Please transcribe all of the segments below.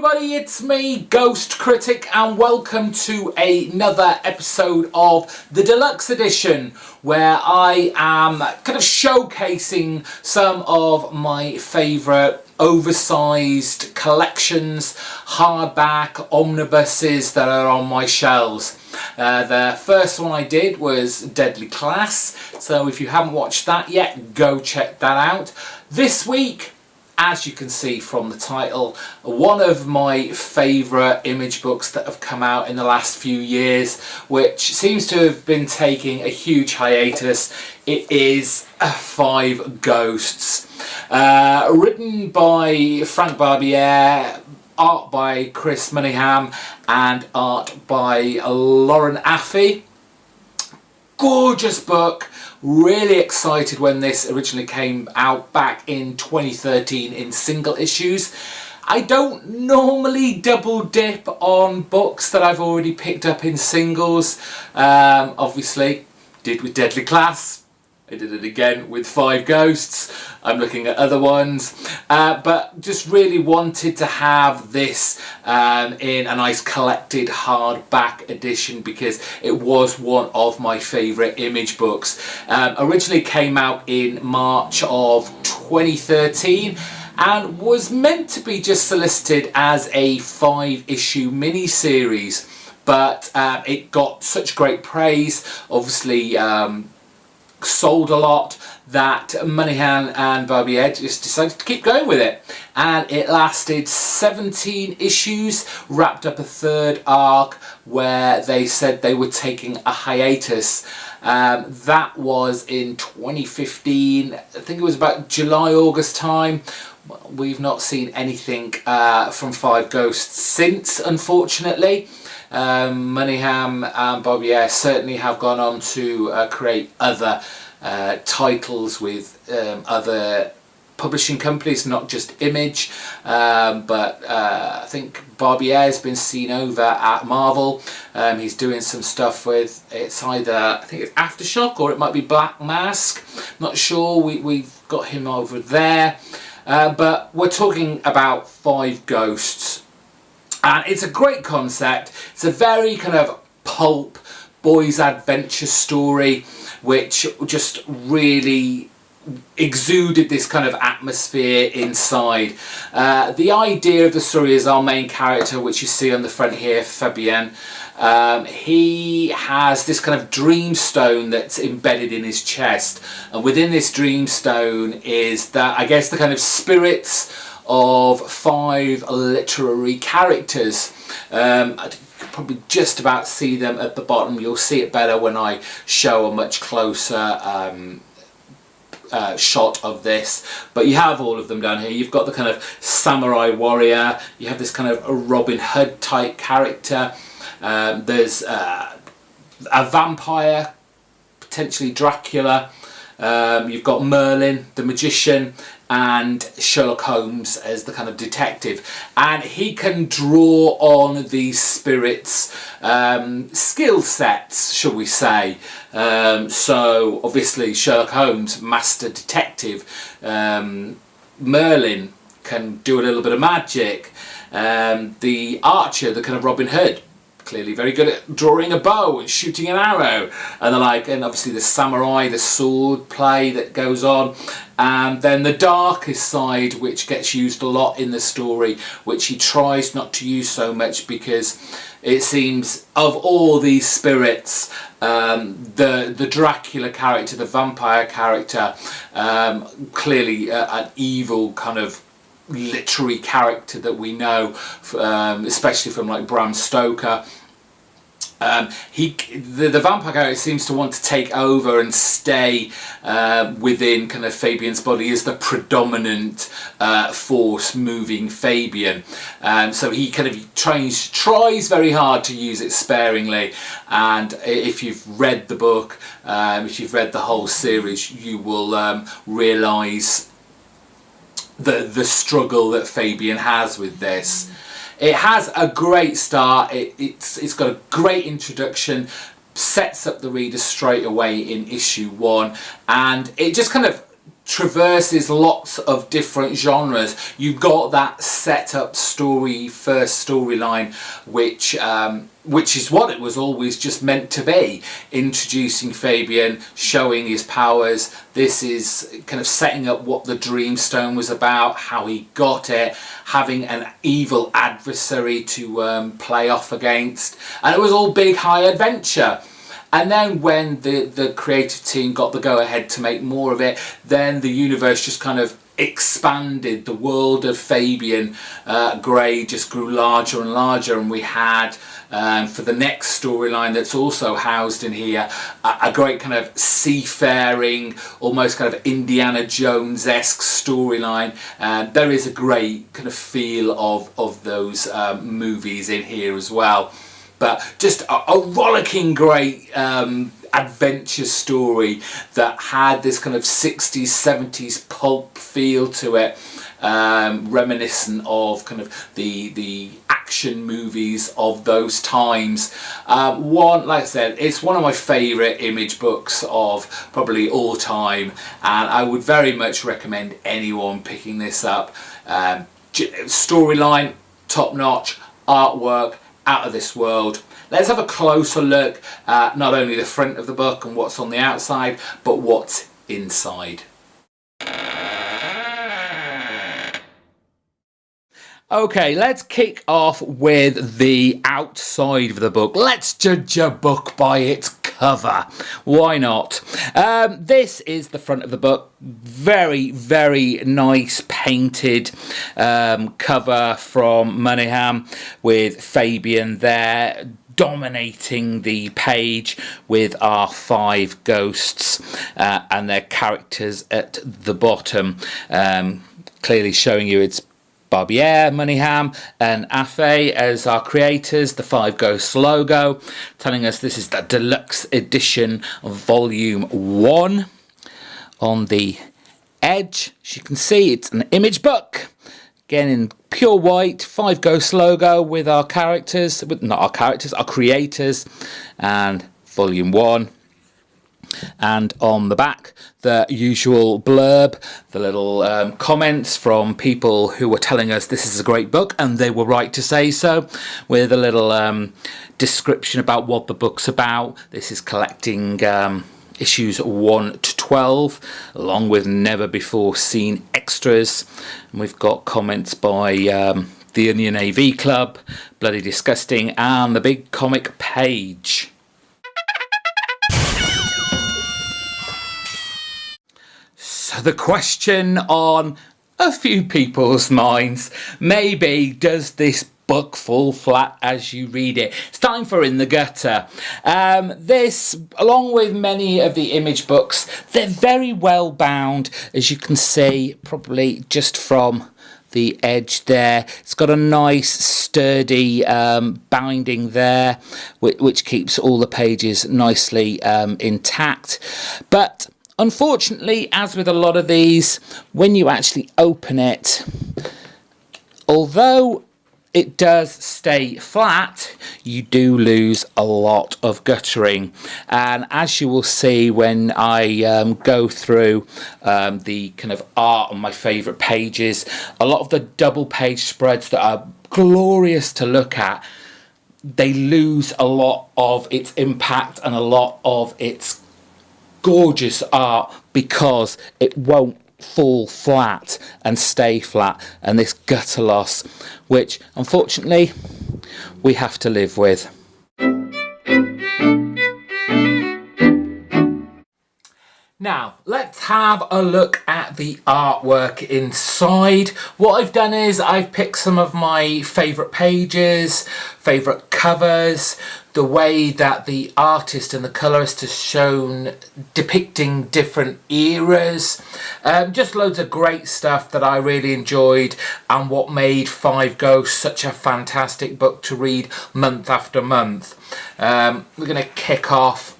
everybody, it's me, GhostCritic, and welcome to another episode of the Deluxe edition, where I am kind of showcasing some of my favourite oversized collections, hardback omnibuses that are on my shelves. The first one I did was Deadly Class, so if you haven't watched that yet, go check that out. This week, as you can see from the title, one of my favourite image books that have come out in the last few years, which seems to have been taking a huge hiatus. It is Five Ghosts. Written by Frank Barbiere, art by Chris Mooneyham, and art by Lauren Affey. Gorgeous book. Really excited when this originally came out back in 2013 in single issues. I don't normally double dip on books that I've already picked up in singles. Obviously, did with Deadly Class. I did it again with Five Ghosts. I'm looking at other ones, but just really wanted to have this in a nice collected hardback edition because it was one of my favourite image books. Originally came out in March of 2013 and was meant to be just solicited as a 5-issue mini-series, but it got such great praise, obviously sold a lot, that Mooneyham and Barbiere just decided to keep going with it, and it lasted 17 issues, wrapped up a third arc where they said they were taking a hiatus. That was in 2015, I think it was about July, August time. We've not seen anything from Five Ghosts since, unfortunately. Mooneyham and Barbiere certainly have gone on to create other titles with other publishing companies, not just Image, but I think Barbiere has been seen over at Marvel. He's doing some stuff with, it's either, I think it's Aftershock or it might be Black Mask, not sure. We've got him over there, but we're talking about Five Ghosts. And it's a great concept. It's a very kind of pulp boys' adventure story, which just really exuded this kind of atmosphere inside. The idea of the story is our main character, which you see on the front here, Fabien. He has this kind of dreamstone that's embedded in his chest, and within this dreamstone is that, I guess, the kind of spirits of 5 literary characters. I could probably just about see them at the bottom. You'll see it better when I show a much closer shot of this, but you have all of them down here. You've got the kind of samurai warrior, you have this kind of a Robin Hood type character, there's a vampire, potentially Dracula, you've got Merlin the magician, and Sherlock Holmes as the kind of detective, and he can draw on these spirits' skill sets, shall we say. So obviously Sherlock Holmes, master detective, Merlin can do a little bit of magic, the archer, the kind of Robin Hood, clearly very good at drawing a bow and shooting an arrow and the like, and obviously the samurai, the sword play that goes on, and then the darkest side, which gets used a lot in the story, which he tries not to use so much because it seems of all these spirits, the Dracula character, the vampire character, clearly an evil kind of literary character that we know, especially from like Bram Stoker. The vampire character seems to want to take over and stay within kind of Fabian's body as the predominant force moving Fabian. So he kind of tries very hard to use it sparingly, and if you've read the book, if you've read the whole series, you will realise the struggle that Fabian has with this. It has a great start. It's got a great introduction, sets up the reader straight away in issue 1, and it just kind of traverses lots of different genres. You've got that set-up story, first storyline, which is what it was always just meant to be, introducing Fabian, showing his powers. This is kind of setting up what the Dreamstone was about, how he got it, having an evil adversary to play off against, and it was all big high adventure. And then when the creative team got the go-ahead to make more of it, then the universe just kind of expanded. The world of Fabian Grey just grew larger and larger, and we had, for the next storyline that's also housed in here, a great kind of seafaring, almost kind of Indiana Jones-esque storyline. There is a great kind of feel of those movies in here as well. But just a rollicking great adventure story that had this kind of 60s, 70s pulp feel to it, reminiscent of kind of the action movies of those times. Like I said, it's one of my favourite Image books of probably all time, and I would very much recommend anyone picking this up. Storyline, top notch, artwork, out of this world. Let's have a closer look at not only the front of the book and what's on the outside, but what's inside. Okay, let's kick off with the outside of the book. Let's judge a book by its cover. Why not? This is the front of the book. Very, very nice painted cover from Mooneyham with Fabian there dominating the page with our 5 ghosts and their characters at the bottom, clearly showing you it's Barbiere, Mooneyham and Afe as our creators, the 5 Ghosts logo, telling us this is the Deluxe Edition Volume 1. On the edge, as you can see, it's an Image book. Again, in pure white, 5 Ghosts logo with our characters, not our characters, our creators, and Volume 1. And on the back, the usual blurb, the little comments from people who were telling us this is a great book, and they were right to say so, with a little description about what the book's about. This is collecting issues 1 to 12, along with never before seen extras. And we've got comments by the Onion AV Club, Bloody Disgusting, and the Big Comic Page. So the question on a few people's minds may be, does this book fall flat as you read it? It's time for In the Gutter. This, along with many of the Image books, they're very well bound, as you can see, probably just from the edge there. It's got a nice sturdy binding there, which keeps all the pages nicely intact. But unfortunately, as with a lot of these, when you actually open it, although it does stay flat, you do lose a lot of guttering. And as you will see when I go through the kind of art on my favourite pages, a lot of the double page spreads that are glorious to look at, they lose a lot of its impact and a lot of its gorgeous art because it won't fall flat and stay flat, and this gutter loss, which unfortunately we have to live with. Now, let's have a look at the artwork inside. What I've done is I've picked some of my favourite pages, favourite covers, the way that the artist and the colourist has shown depicting different eras. Just loads of great stuff that I really enjoyed, and what made 5 Ghosts such a fantastic book to read month after month. We're going to kick off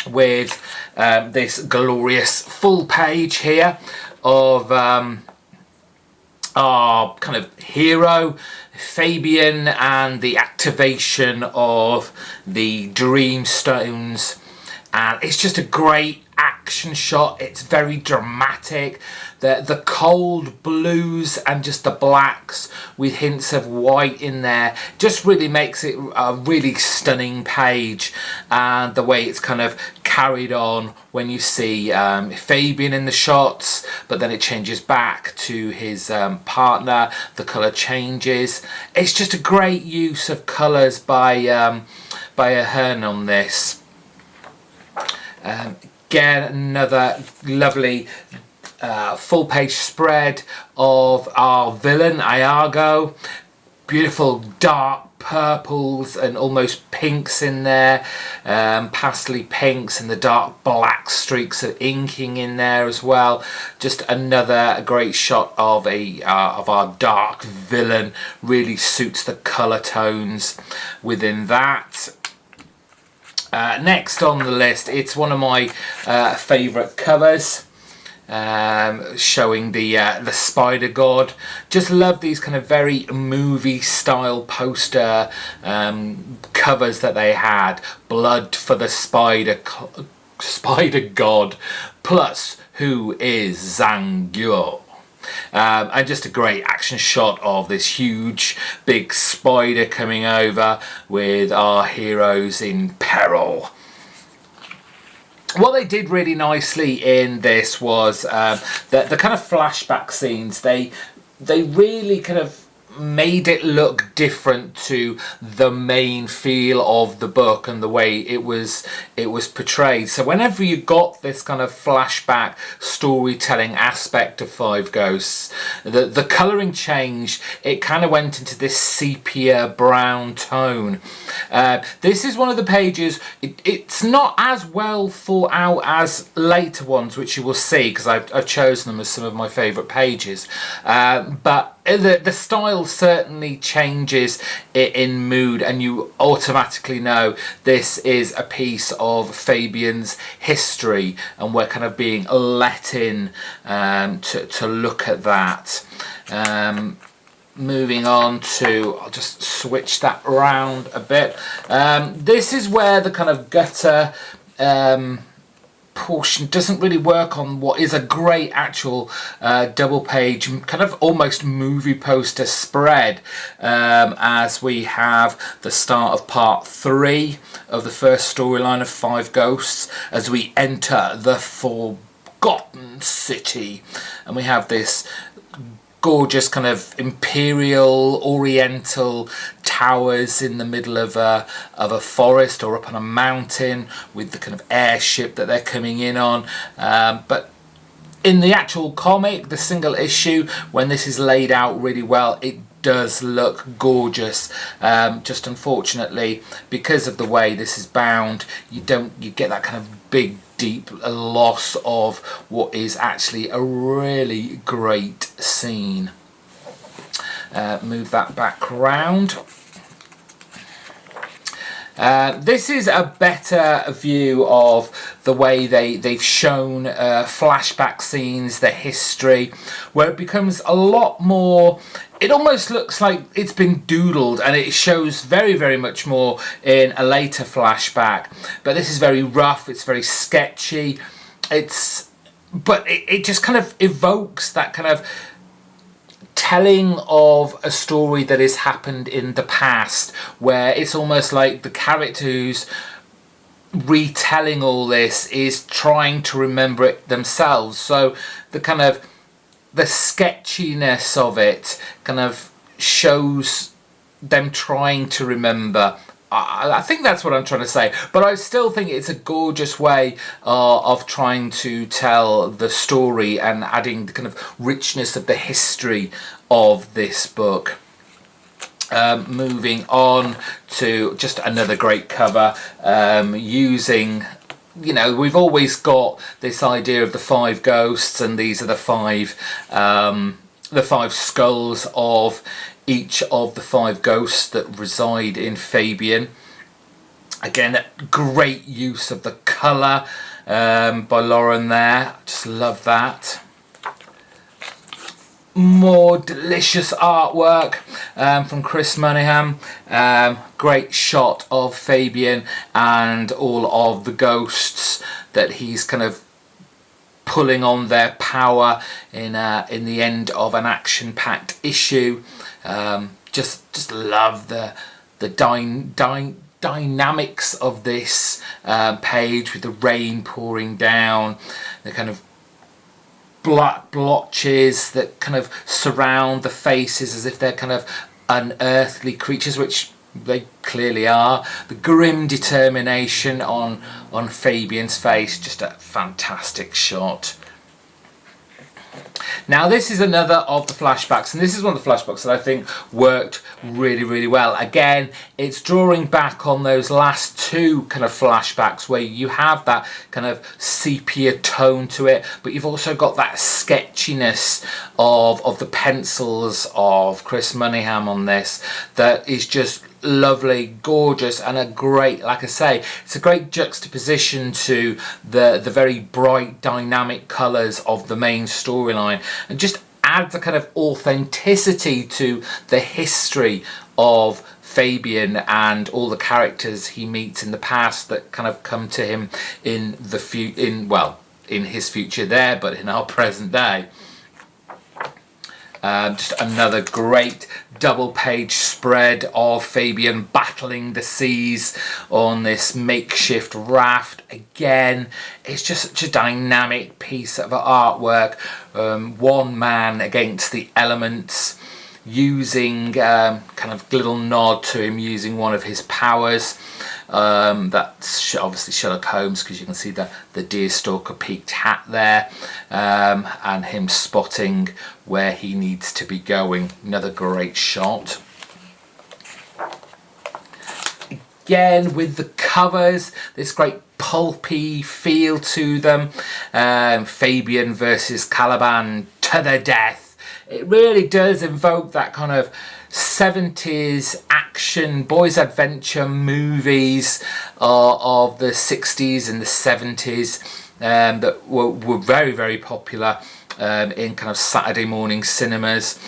with this glorious full page here of our kind of hero Fabian and the activation of the Dreamstones, and it's just a great action shot. It's very dramatic. The cold blues and just the blacks with hints of white in there just really makes it a really stunning page. And the way it's kind of carried on when you see Fabian in the shots, but then it changes back to his partner, the colour changes. It's just a great use of colours by Ahern on this. Again, another lovely full page spread of our villain Iago. Beautiful dark purples and almost pinks in there, pastely pinks, and the dark black streaks of inking in there as well. Just another great shot of our dark villain. Really suits the colour tones within that. Next on the list, it's one of my favourite covers, showing the Spider God. Just love these kind of very movie style poster covers that they had. Blood for the Spider God, plus who is Zangyo. And just a great action shot of this huge big spider coming over with our heroes in peril. What they did really nicely in this was the kind of flashback scenes. They really kind of made it look different to the main feel of the book and the way it was portrayed. So whenever you got this kind of flashback storytelling aspect of Five Ghosts, the colouring changed. It kind of went into this sepia brown tone. This is one of the pages, it's not as well thought out as later ones, which you will see because I've chosen them as some of my favourite pages, but the style certainly changes in mood, and you automatically know this is a piece of Fabian's history, and we're kind of being let in to look at that. Moving on to, I'll just switch that round a bit. This is where the kind of gutter portion doesn't really work on what is a great actual double page kind of almost movie poster spread, as we have the start of part 3 of the first storyline of Five Ghosts as we enter the Forgotten City, and we have this gorgeous kind of imperial oriental towers in the middle of a forest or up on a mountain with the kind of airship that they're coming in on, but in the actual comic, the single issue, when this is laid out really well, it does look gorgeous. Just unfortunately, because of the way this is bound, you get that kind of big deep loss of what is actually a really great scene. Move that back round. This is a better view of the way they've shown flashback scenes, the history, where it becomes a lot more, it almost looks like it's been doodled, and it shows very, very much more in a later flashback. But this is very rough, it's very sketchy, but it just kind of evokes that kind of telling of a story that has happened in the past, where it's almost like the character who's retelling all this is trying to remember it themselves. So the kind of the sketchiness of it kind of shows them trying to remember. I think that's what I'm trying to say, but I still think it's a gorgeous way of trying to tell the story and adding the kind of richness of the history of this book. Moving on to just another great cover, using, you know, we've always got this idea of the 5 ghosts, and these are the five skulls of each of the 5 ghosts that reside in Fabian. Again, great use of the colour by Lauren there. Just love that. More delicious artwork from Chris Mooneyham. Great shot of Fabian and all of the ghosts that he's kind of pulling on their power in the end of an action-packed issue. Just love the dynamics of this page, with the rain pouring down, the kind of black blotches that kind of surround the faces as if they're kind of unearthly creatures, which they clearly are. The grim determination on Fabian's face, just a fantastic shot. Now this is another of the flashbacks, and this is one of the flashbacks that I think worked really well. Again, it's drawing back on those last two kind of flashbacks where you have that kind of sepia tone to it, but you've also got that sketchiness of the pencils of Chris Mooneyham on this that is just lovely, gorgeous, and a great, like I say, it's a great juxtaposition to the very bright dynamic colours of the main storyline, and just adds a kind of authenticity to the history of Fabian and all the characters he meets in the past that kind of come to him in his future there, but in our present day. Just another great double page spread of Fabian battling the seas on this makeshift raft. Again, it's just such a dynamic piece of artwork. One man against the elements, using kind of little nod to him using one of his powers. That's obviously Sherlock Holmes, because you can see the deerstalker peaked hat there, and him spotting where he needs to be going. Another great shot. Again, with the covers, this great pulpy feel to them. Fabian versus Caliban to the death. It really does invoke that kind of 70s action boys adventure movies of the 60s and the 70s that were very popular in kind of Saturday morning cinemas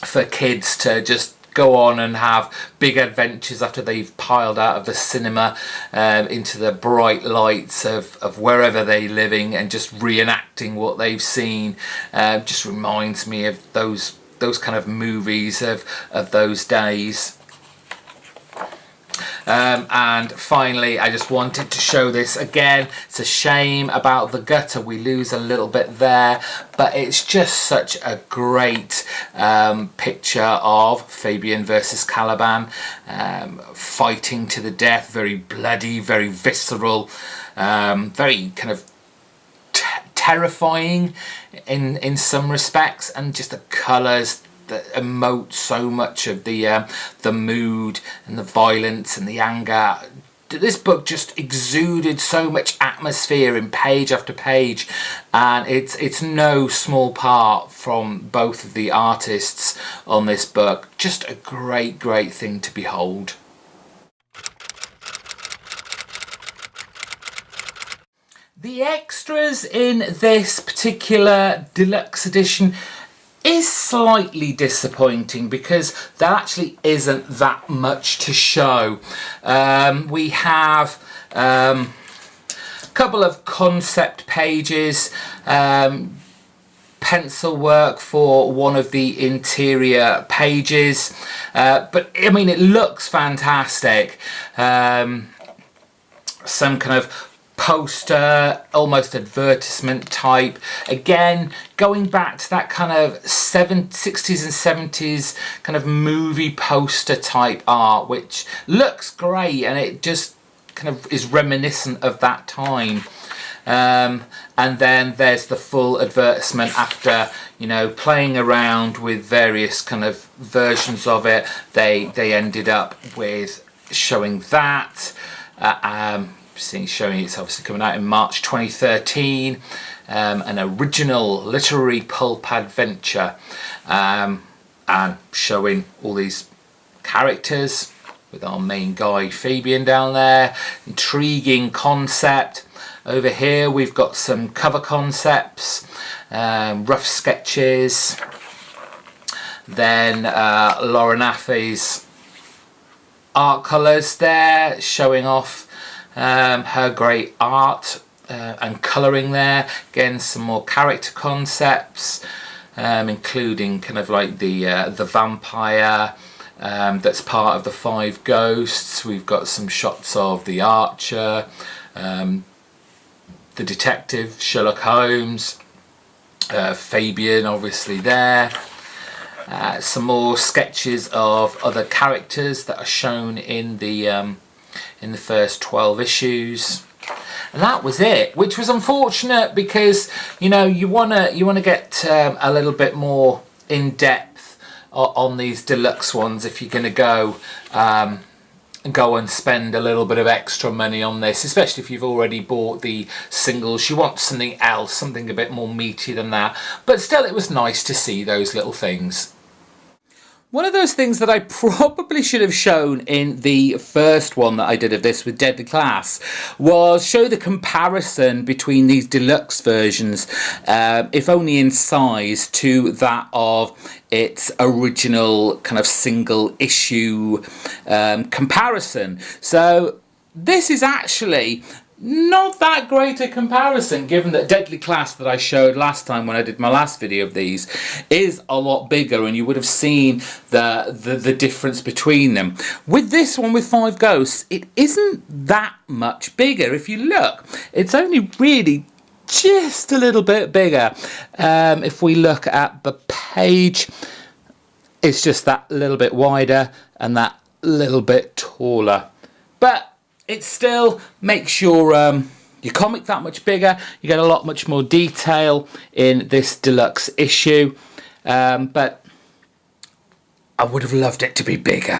for kids to just go on and have big adventures after they've piled out of the cinema into the bright lights of wherever they're living, and just reenacting what they've seen. Just reminds me of those kind of movies of those days. And finally, I just wanted to show this again. It's a shame about the gutter, we lose a little bit there, but it's just such a great picture of Fabian versus Caliban, fighting to the death, very bloody, very visceral, very kind of terrifying in some respects, and just the colours that emote so much of the mood and the violence and the anger. This book just exuded so much atmosphere in page after page, and it's no small part from both of the artists on this book. Just a great thing to behold. The extras in this particular deluxe edition is slightly disappointing, because there actually isn't that much to show. We have a couple of concept pages, pencil work for one of the interior pages, but I mean, it looks fantastic. Some kind of poster, almost advertisement type. Again, going back to that kind of 60s and 70s kind of movie poster type art, which looks great, and it just kind of is reminiscent of that time. And then there's the full advertisement after, you know, playing around with various kind of versions of it. They ended up with showing that. Showing it's obviously coming out in March 2013, an original literary pulp adventure, and showing all these characters with our main guy Fabian down there. Intriguing concept. Over here we've got some cover concepts, rough sketches, then Lauren Affey's art colours there, showing off her great art and colouring there. Again, some more character concepts, including kind of like the vampire that's part of the 5 ghosts. We've got some shots of the archer, the detective Sherlock Holmes, Fabian obviously there. Some more sketches of other characters that are shown in the first 12 issues. And that was it, which was unfortunate because, you know, you wanna get a little bit more in depth on these deluxe ones if you're gonna go and spend a little bit of extra money on this, especially if you've already bought the singles. You want something else, something a bit more meaty than that. But still, it was nice to see those little things. One of those things that I probably should have shown in the first one that I did of this with Deadly Class was show the comparison between these deluxe versions, if only in size, to that of its original kind of single issue comparison. So this is actually not that great a comparison, given that Deadly Class that I showed last time when I did my last video of these is a lot bigger, and you would have seen the difference between them. With this one, with 5 Ghosts, it isn't that much bigger. If you look, it's only really just a little bit bigger. If we look at the page, it's just that little bit wider and that little bit taller. But it still makes your comic that much bigger. You get a lot much more detail in this deluxe issue. But I would have loved it to be bigger.